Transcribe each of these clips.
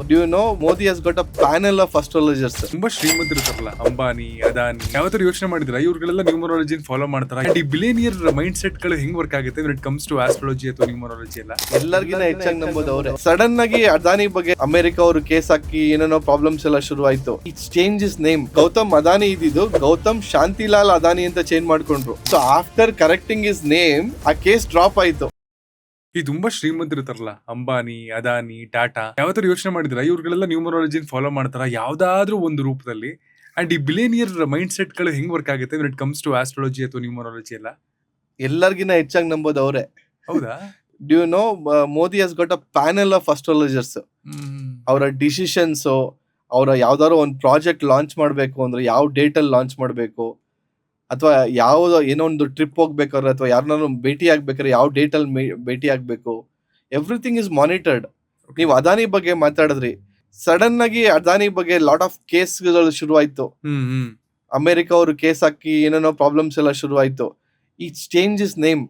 Do you know Modi has got a panel of astrologers? ತುಂಬಾ ಶ್ರೀಮಂತರು ಇರ್ತಾರಲ್ಲ, ಅಂಬಾನಿ, ಅದಾನಿ, ಯಾವತ್ತಾರು ಯೋಚನೆ ಮಾಡಿದ್ರ ಇವ್ರಿಗೆಲ್ಲ ನ್ಯೂಮರಾಲಜಿ ಫಾಲೋ ಮಾಡ್ತಾರ? ಈ ಬಿಲಿಯನಿಯರ್ ಮೈಂಡ್ ಸೆಟ್ ಗಳು ಹೆಂಗ್ ವರ್ಕ್ ಆಗುತ್ತೆ when it comes to astrology ಅಥವಾ ನ್ಯೂಮರಾಲಜಿ ಎಲ್ಲ? ಎಲ್ಲರಿಗಿನ ಹೆಚ್ಚಾಗಿ ನಂಬೋದು ಅವರೇ. ಸಡನ್ ಆಗಿ ಅದಾನಿ ಬಗ್ಗೆ ಅಮೆರಿಕ ಅವರು ಕೇಸ್ ಹಾಕಿ ಏನೇನೋ ಪ್ರಾಬ್ಲಮ್ಸ್ ಎಲ್ಲ ಶುರು ಆಯ್ತು. It's change his name. Gautam Adani ಇದ್ದಿದ್ದು ಗೌತಮ್ ಶಾಂತಿಲಾಲ್ ಅದಾನಿ ಅಂತ ಚೇಂಜ್ ಮಾಡ್ಕೊಂಡ್ರು. So after correcting his name ಆ ಕೇಸ್ ಡ್ರಾಪ್ ಆಯ್ತು. ಈ ತುಂಬಾ ಶ್ರೀಮಂತರು ಇರ್ತಾರಲ್ಲ, ಅಂಬಾನಿ, ಅದಾನಿ, ಟಾಟಾ, ಯಾವತ್ತಾರು ಯೋಚನೆ ಮಾಡಿದ್ರ ಇವ್ರಿಗೆಲ್ಲ ನ್ಯೂಮರಾಲಜಿ ಫಾಲೋ ಮಾಡ್ತಾರ ಯಾವ್ದಾದ್ರೂ ಒಂದು ರೂಪದಲ್ಲಿ? ಅಂಡ್ ಈ ಬಿಲಿಯನಿಯರ್ ಮೈಂಡ್ ಸೆಟ್ ಗಳು ಹೆಂಗ್ ವರ್ಕ್ ಆಗುತ್ತೆ when it comes to astrology ಅಥವಾ ನ್ಯೂಮರಾಲಜಿ ಎಲ್ಲ? ಎಲ್ಲರಿಗಿನ ಹೆಚ್ಚಾಗಿ ನಂಬೋದು ಅವರೇ. ಹೌದಾ? Do you know Modi has got a panel of astrologers? ಅವರ ಡಿಸಿಷನ್ಸ್, ಅವರ ಯಾವ್ದಾದ್ರು ಒಂದು ಪ್ರಾಜೆಕ್ಟ್ ಲಾಂಚ್ ಮಾಡಬೇಕು ಅಂದ್ರೆ ಯಾವ ಡೇಟ್ ಅಲ್ಲಿ ಲಾಂಚ್ ಮಾಡಬೇಕು, ಅಥವಾ ಯಾವ್ದೋ ಏನೋ ಒಂದು ಟ್ರಿಪ್ ಹೋಗ್ಬೇಕಾದ್ರೆ ಅಥವಾ ಯಾರನ್ನಾರು ಭೇಟಿ ಆಗ್ಬೇಕಾದ್ರೆ ಯಾವ ಡೇಟ್ ಅಲ್ಲಿ ಭೇಟಿ ಆಗ್ಬೇಕು, ಎವ್ರಿಥಿಂಗ್ ಇಸ್ ಮಾನಿಟರ್ಡ್. ನೀವು ಅದಾನಿ ಬಗ್ಗೆ ಮಾತಾಡಿದ್ರಿ, ಸಡನ್ ಆಗಿ ಅದಾನಿ ಬಗ್ಗೆ ಲಾಟ್ ಆಫ್ ಕೇಸ್ಗಳು ಶುರು ಆಯ್ತು. ಅಮೆರಿಕ ಅವರು ಕೇಸ್ ಹಾಕಿ ಏನೇನೋ ಪ್ರಾಬ್ಲಮ್ಸ್ ಎಲ್ಲ ಶುರು ಆಯ್ತು. It's change his name.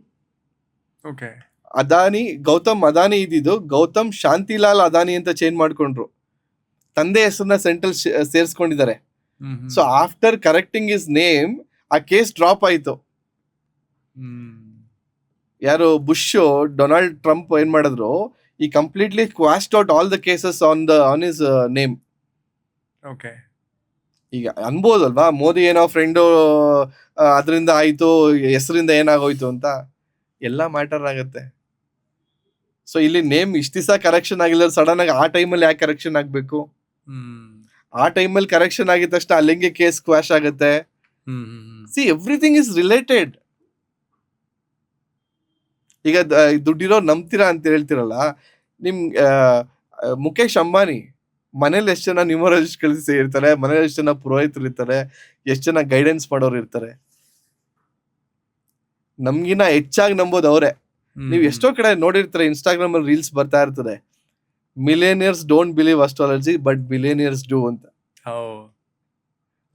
Okay. Adani, Gautam Adani ಇದ್ದಿದ್ದು ಗೌತಮ್ ಶಾಂತಿಲಾಲ್ ಅದಾನಿ ಅಂತ ಚೇಂಜ್ ಮಾಡ್ಕೊಂಡ್ರು. ತಂದೆ ಹೆಸರನ್ನ ಸೆಂಟ್ರಲ್ ಸೇರಿಸ್ಕೊಂಡಿದ್ದಾರೆ. So after correcting his name ಆ ಕೇಸ್ ಡ್ರಾಪ್ ಆಯ್ತು. ಯಾರು ಬುಷ್, ಡೊನಾಲ್ಡ್ ಟ್ರಂಪ್ ಏನ್ ಮಾಡಿದ್ರು, ಈ completely quashed out all the cases on his name. Okay. ಈಗ ಅನ್ಬೋದಲ್ವಾ, ಮೋದಿ ಏನೋ ಫ್ರೆಂಡು ಅದರಿಂದ ಆಯ್ತು, ಹೆಸರಿಂದ ಏನಾಗೋಯ್ತು ಅಂತ ಎಲ್ಲ ಮ್ಯಾಟರ್ ಆಗತ್ತೆ. ಸೊ ಇಲ್ಲಿ ನೇಮ್ ಇಷ್ಟ ದಿವಸ ಕರೆಕ್ಷನ್ ಆಗಿಲ್ಲ, ಸಡನ್ ಆಗಿ ಆ ಟೈಮಲ್ಲಿ ಯಾಕೆ ಕರೆಕ್ಷನ್ ಆಗ್ಬೇಕು? ಆ ಟೈಮಲ್ಲಿ ಕರೆಕ್ಷನ್ ಆಗಿದ ತಕ್ಷಣ ಅಲ್ಲಿಂಗೆ ಕೇಸ್ ಕ್ವಾಶ್ ಆಗುತ್ತೆ. C everything is related. ಈಗ ದುಡ್ಡಿರೋ ನಂಬ್ತೀರಾ ಅಂತ ಹೇಳ್ತಿರಲ್ಲ, ನಿಮ್ ಮುಖೇಶ್ ಅಂಬಾನಿ ಮನೇಲಿ ಎಷ್ಟು ಜನ ನ್ಯೂಮರಾಲಜಿಸ್ಟ್ ಕಳಿಸಿ ಇರ್ತಾರೆ, ಮನೇಲಿ ಎಷ್ಟು ಜನ ಪುರೋಹಿತರು ಇರ್ತಾರೆ, ಎಷ್ಟು ಜನ ಗೈಡೆನ್ಸ್ ಮಾಡೋರು ಇರ್ತಾರೆ. ನಮ್ಗಿನ ಹೆಚ್ಚಾಗಿ ನಂಬೋದು ಅವರೇ. ನೀವು ಎಷ್ಟೋ ಕಡೆ ನೋಡಿರ್ತಾರೆ, ಇನ್ಸ್ಟಾಗ್ರಾಮ್ ಅಲ್ಲಿ ರೀಲ್ಸ್ ಬರ್ತಾ ಇರ್ತದೆ, millionaires don't believe astrology but billionaires do ಅಂತ.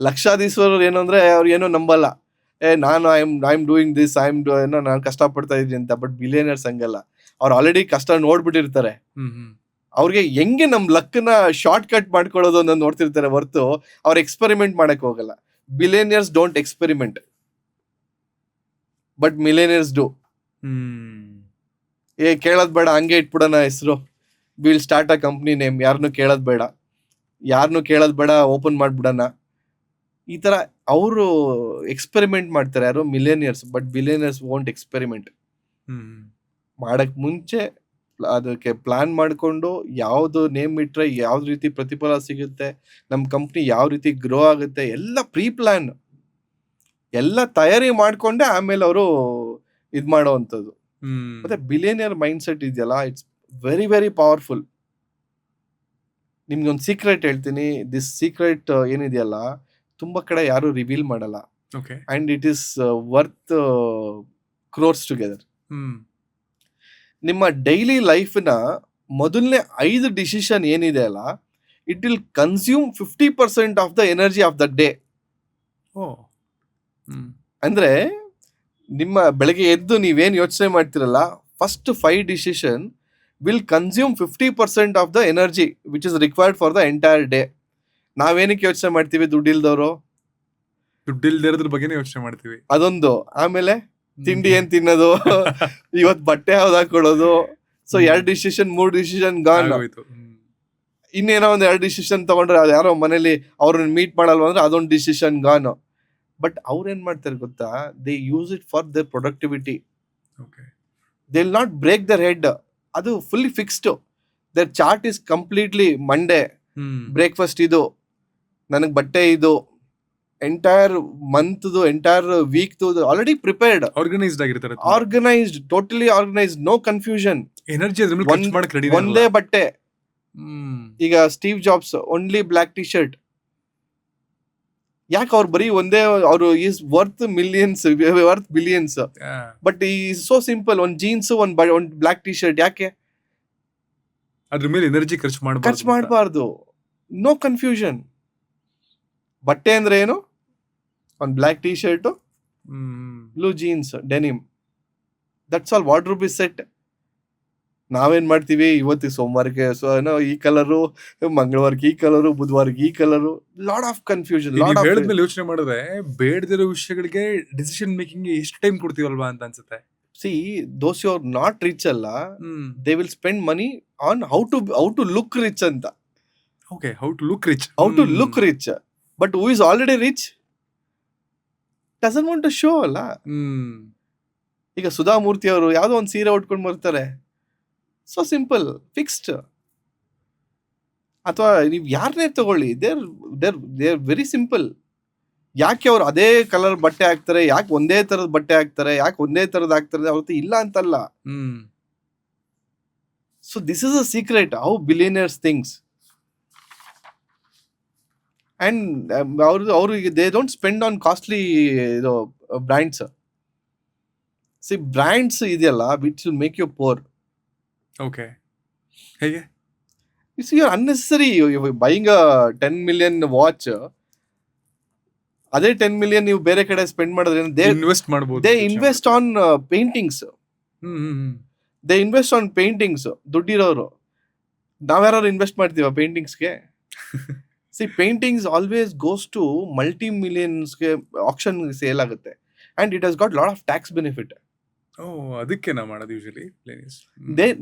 ಲಕ್ಷಾಧೀಶ್ವರರು ಏನಂದ್ರೆ ಅವ್ರು ಏನೋ ನಂಬಲ್ಲ, ನಾನು ಐ ಆಮ್ ಡೂಯಿಂಗ್ ದಿಸ್, ಏನೋ ನಾನು ಕಷ್ಟಪಡ್ತಾ ಇದ್ದೀನಿ ಅಂತ. ಬಟ್ ಬಿಲಿಯನಿಯರ್ಸ್ ಹಂಗಲ್ಲ, ಅವ್ರು ಆಲ್ರೆಡಿ ಕಷ್ಟ ನೋಡ್ಬಿಟ್ಟಿರ್ತಾರೆ. ಅವ್ರಿಗೆ ಹೆಂಗೆ ನಮ್ ಲಕ್ನ ಶಾರ್ಟ್ ಕಟ್ ಮಾಡ್ಕೊಳ್ಳೋದು ಅನ್ನೋ ನೋಡ್ತಿರ್ತಾರೆ ಹೊರ್ತು ಅವ್ರು ಎಕ್ಸ್ಪೆರಿಮೆಂಟ್ ಮಾಡಕ್ ಹೋಗಲ್ಲ. Billionaires don't experiment but millionaires do. ಕೇಳೋದ್ ಬೇಡ, ಹಂಗೆ ಇಟ್ಬಿಡೋಣ ಹೆಸರು, will start a company name, ಯಾರನ್ನು ಕೇಳೋದ್ ಬೇಡ, ಓಪನ್ ಮಾಡ್ಬಿಡೋಣ. ಈ ತರ ಅವರು ಎಕ್ಸ್ಪೆರಿಮೆಂಟ್ ಮಾಡ್ತಾರೆ, ಯಾರು millionaires. But billionaires won't experiment. ಮಾಡಕ್ ಮುಂಚೆ ಅದಕ್ಕೆ ಪ್ಲಾನ್ ಮಾಡ್ಕೊಂಡು ಯಾವ್ದು ನೇಮ್ ಇಟ್ರೆ ಯಾವ್ದು ರೀತಿ ಪ್ರತಿಫಲ ಸಿಗುತ್ತೆ, ನಮ್ ಕಂಪ್ನಿ ಯಾವ ರೀತಿ ಗ್ರೋ ಆಗುತ್ತೆ, ಎಲ್ಲ ಪ್ರೀ ಪ್ಲಾನ್, ಎಲ್ಲ ತಯಾರಿ ಮಾಡ್ಕೊಂಡೆ ಆಮೇಲೆ ಅವರು ಇದ್ ಮಾಡೋವಂಥದ್ದು. ಮತ್ತೆ ಬಿಲಿಯನಿಯರ್ ಮೈಂಡ್ ಸೆಟ್ ಇದೆಯಲ್ಲ, ಇಟ್ಸ್ ವೆರಿ ವೆರಿ ಪವರ್ಫುಲ್. ನಿಮ್ಗೊಂದು ಸೀಕ್ರೆಟ್ ಹೇಳ್ತೀನಿ. ದಿಸ್ ಸೀಕ್ರೆಟ್ ಏನಿದೆಯಲ್ಲ, ತುಂಬಾ ಕಡೆ ಯಾರು ರಿವೀಲ್ ಮಾಡಲ್ಲ. And it is worth crores together. ನಿಮ್ಮ ಡೈಲಿ ಲೈಫ್ನ ಮೊದಲನೇ 5 ಡಿಸಿಷನ್ ಏನಿದೆ ಅಲ್ಲ, it will consume 50% of the energy of the day. ಅಂದ್ರೆ ನಿಮ್ಮ ಬೆಳಗ್ಗೆ ಎದ್ದು ನೀವೇನ್ ಯೋಚನೆ ಮಾಡ್ತಿರಲ್ಲ, first 5 decision will consume 50% of the energy which is required for the entire day. ನಾವೇನಕ್ಕೆ ಯೋಚನೆ ಮಾಡ್ತೀವಿ? ದುಡ್ಡಿಲ್ದವ್ರು ದುಡ್ಡಿಲ್ದಿರೋದ್ರ ಬಗ್ಗೆ ಯೋಚನೆ ಮಾಡ್ತೀವಿ, ಅದೊಂದು. ಆಮೇಲೆ ತಿಂಡಿ ಏನ್ ತಿನ್ನೋದು, ಇವತ್ ಬಟ್ಟೆ ಯಾವ್ದು ಹಾಕೊಳ್ಳೋದು. So 2 decision 3 decision gone. ಇನ್ನೇನೋ ಒಂದ್ 2 ಡಿಸಿಷನ್ ತಗೊಂಡ್ರೆ, ಅದು ಯಾರೋ ಮನೇಲಿ ಅವ್ರನ್ನ ಮೀಟ್ ಮಾಡಲ್ವ ಅಂದ್ರೆ ಅದೊಂದು ಡಿಸಿಷನ್ ಗಾನ್. ಬಟ್ ಅವ್ರ ಏನ್ ಮಾಡ್ತಾರೆ ಗೊತ್ತಾ, they use it for their productivity. They will not break their head. ಅದು fully fixed. Their chart is completely Monday breakfast ಇದು, ನನಗ್ ಬಟ್ಟೆ ಇದು, entire month entire week already prepared, organized, totally organized, no confusion. Energy ಒಂದೇ ಬಟ್ಟೆ. ಈಗ Steve Jobs only black T shirt. ಯಾಕೆ? ಅವ್ರು ಬರೀ ಒಂದೇ, ಅವರು is worth millions, worth billions. But ಈ ಸೋ ಸಿಂಪಲ್, ಒಂದ್ ಜೀನ್ಸ್, ಒಂದ್ ಬ್ಲಾಕ್ ಟಿ ಶರ್ಟ್. ಯಾಕೆ? ಅದ್ರ ಮೇಲೆ ಎನರ್ಜಿ ಖರ್ಚು ಮಾಡಬಾರ್ದು. No confusion. ಬಟ್ಟೆ ಅಂದ್ರೆ ಏನು? ಒಂದು black T shirt, blue jeans, denim, that's all. Wardrobe is set. ನಾವೇನ್ ಮಾಡ್ತೀವಿ, ಇವತ್ತಿಗೆ ಸೋಮವಾರಕ್ಕೆ ಏನೋ ಈ ಕಲರು, ಮಂಗಳವಾರಕ್ಕೆ ಈ ಕಲರು, ಬುಧವಾರಕ್ಕೆ ಈ ಕಲರು, ಲಾಟ್ ಆಫ್ ಕನ್ಫ್ಯೂಷನ್, ನೀವ್ ಲಾಟ್ ಆಫ್. ಹೇಳಿದ್ಮೇಲೆ ಯೋಚನೆ ಮಾಡಿದ್ರೆ ಬೇಡದಿರೋ ವಿಷಯಗಳಿಗೆ ಡಿಸಿಷನ್ ಮೇಕಿಂಗ್ ಎಷ್ಟು ಟೈಮ್ ಕೊಡ್ತೀವಲ್ವಾ ಅಂತ ಅನ್ಸುತ್ತೆ. See those you are not rich ಅಲ್ಲ, hmm they will spend money on how to look rich ಅಂತ. Okay, how to look rich. How to look rich, but who is already rich doesn't want to show ಅಲ್ಲ. ಈಗ ಸುಧಾಮೂರ್ತಿ ಅವರು ಯಾವ್ದೋ ಒಂದು ಸೀರೆ ಉಟ್ಕೊಂಡು ಬರ್ತಾರೆ, ಸೊ ಸಿಂಪಲ್, ಫಿಕ್ಸ್ಡ್. ಅಥವಾ ನೀವು ಯಾರನ್ನೇ ತಗೊಳ್ಳಿ, ದೇರ್ ವೆರಿ ಸಿಂಪಲ್. ಯಾಕೆ ಅವ್ರು ಅದೇ ಕಲರ್ ಬಟ್ಟೆ ಹಾಕ್ತಾರೆ, ಯಾಕೆ ಒಂದೇ ತರದ ಬಟ್ಟೆ ಹಾಕ್ತಾರೆ, ಯಾಕೆ ಒಂದೇ ತರದ್ ಹಾಕ್ತಾರೆ, ಅವ್ರದ್ದು ಇಲ್ಲ ಅಂತಲ್ಲ. So this is a secret how billionaires things. And ಅವ್ರಿಗೆ they don't spend on costly ಇದು ಬ್ರ್ಯಾಂಡ್ಸ್. ಸಿ ಬ್ರ್ಯಾಂಡ್ಸ್ ಇದೆಯಲ್ಲ, which will make you poor. Okay, ಹೇಗೆ? It's your unnecessary buying a 10 million watch. ಅದೇ 10 million ನೀವು ಬೇರೆ ಕಡೆ spend ಮಾಡಿದ್ರೆ invest ಮಾಡಬಹುದು. They invest on paintings. They invest on paintings. ದುಡ್ಡಿರೋರು. ನಾವ್ಯಾರು ಇನ್ವೆಸ್ಟ್ ಮಾಡ್ತೀವ ಪೇಂಟಿಂಗ್ಸ್ಗೆ? See paintings always goes to ಮಲ್ಟಿ-ಮಿಲಿಯನ್ಸ್ಗೆ ಆಕ್ಷನ್ ಸೇಲ್ ಆಗುತ್ತೆ. And it has got lot of tax benefit. ಅದಕ್ಕೆ ನಾ ಮಾಡೋದು usually.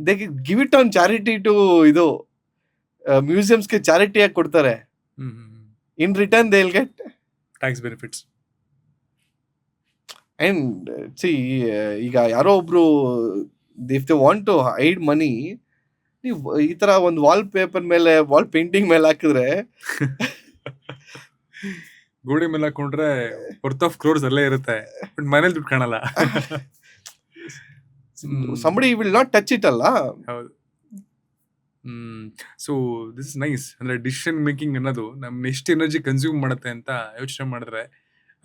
They give it on charity to ಇದು ಮ್ಯೂಸಿಯಮ್ಸ್ಗೆ ಚಾರಿಟಿಯಾಗಿ ಕೊಡ್ತಾರೆ. In return they will get tax benefits. And see ಈಗ ಯಾರೋ ಒಬ್ರು if they want to hide money, ನೀವು ಈ ತರ ಒಂದು ವಾಲ್ ಪೇಪರ್ ಮೇಲೆ, ವಾಲ್ ಪೇಂಟಿಂಗ್ ಮೇಲೆ ಹಾಕಿದ್ರೆ ಗೋಡೆ ಮೇಲೆ ಹಾಕೊಂಡ್ರೆ ವರ್ತ್ ಆಫ್ ಕ್ರೋರ್ಸ್ ಅಲ್ಲೇ ಇರುತ್ತೆ, ಬಟ್ ಮನೇಲಿ ದುಡ್ಡು ಕಾಣಲ್ಲ. somebody will not touch it ಅಲ್ಲ. ಹೌದು. So this is nice. ಅಂದ್ರೆ ಡಿಸಿಷನ್ ಮೇಕಿಂಗ್ ಅನ್ನೋದು ನಮ್ನ ಎಷ್ಟು ಎನರ್ಜಿ ಕನ್ಸ್ಯೂಮ್ ಮಾಡುತ್ತೆ ಅಂತ ಯೋಚನೆ ಮಾಡಿದ್ರೆ,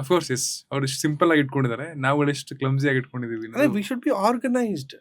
ಅಫ್ಕೋರ್ಸ್ ಎಸ್, ಅವ್ರು ಎಷ್ಟು ಸಿಂಪಲ್ ಆಗಿ ಇಟ್ಕೊಂಡಿದ್ದಾರೆ, ನಾವು ಎಷ್ಟು ಕ್ಲಮ್ಸಿ ಆಗಿ ಇಟ್ಕೊಂಡಿದೀವಿ. We should be organised.